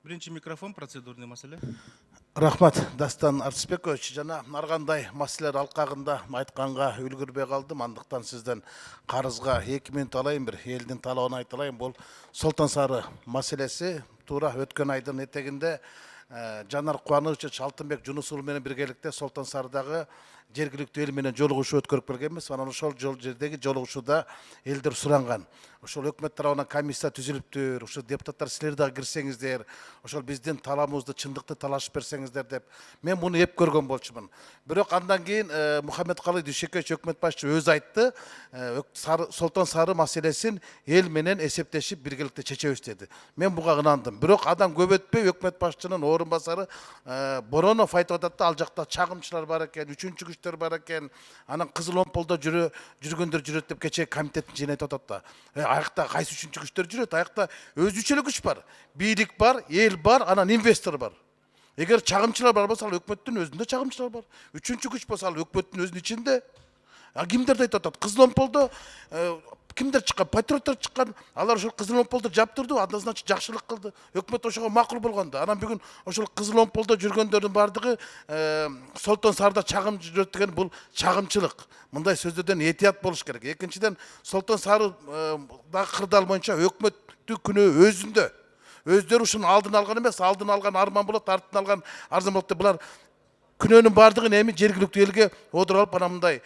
Биринчи микрофон, процедурный маселе. Рахмат, Дастан Артысбекович. Жана аргандай маселелер алкагында айтканга үлгүрбөй калдым. Андыктан сизден карызга 2 минут алайын, бир элдин талабын айта алайын. Бул Солтон Сары маселеси туура өткөн айдын этегинде Жанар Кубанычевич Алтынбек Жунус уулу менен биргеликте Солтон Сарыдагы жергиликтүү эл менен жолугушуу өткөрүп келгенбиз. Анан ошол жердеги жолугушууда элдер суранган. Ошол өкмөт тарабынан комиссия түзүлүптүр. Ошол депутаттар силер дагы кирсеңиздер, ошол биздин талабыбызды чындыкты талашып берсеңиздер деп мен муну эп көргөн болчумун. Бирок андан кийин Мухаммедкалый Дүйшөкөевич өкмөт башчы өзү айтты, Солтон Сары маселесин эл менен эсептешип биргеликте чечебиз деди. Мен буга ынандым. Бирок адам көп өтпөй өкмөт башчынын орун басары Боронов айтып атат да, ал жакта чагымчылар бар экен, үчүнчү күчтөр бар экен, анан кызыл омполдо жүргөндөр жүрөт деп кечээ комитеттин жыйыны айтып атат да. Аякта кайсы үчүнчү күчтөр жүрөт? Аякта өзүнчө эле күч бар. Бийлик бар, эл бар, анан инвестор бар. Эгер чагымчылар бар болсо, ал өкмөттүн өзүндө чагымчылар бар. Үчүнчү күч болсо, ал өкмөттүн өзүнүн ичинде. Кимдерди айтып атат? Кызыл омполдо кимдер чыккан? Патриоттор чыккан. Алар ошол кызыл омполдо жаптырды, андан значит жакшылык кылды. Өкмөт ошого макул болгондо. Анан бүгүн ошол кызыл омполдо жүргөндөрдүн бардыгы Солтон Сарыда чагым жүрөт деген бул чагымчылык. Мындай сөздөрдөн этият болуш керек. Экинчиден, Солтон Сары да кырдаал боюнча өкмөттү күнөө өзүндө. Өздөрү ушуну алдын алган эмес, алдын алган арман болот, артын алган арзан болот деп булар күнөөнүн бардыгын эми жергиликтүү элге одур алып анан мындай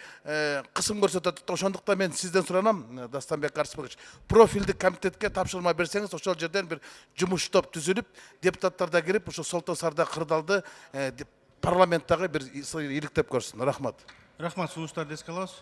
кысым көрсөтөт. Ошондуктан мен сизден суранам, Дастанбек Арсбекович, профилдик комитетке тапшырма берсеңиз, ошол жерден бир жумуш топ түзүлүп, депутаттар да кирип, ошо Солтон Сарыда кырдаалды парламенттагы бир иликтеп көрсүн. Рахмат. Рахмат, сунуштарды эске алабыз.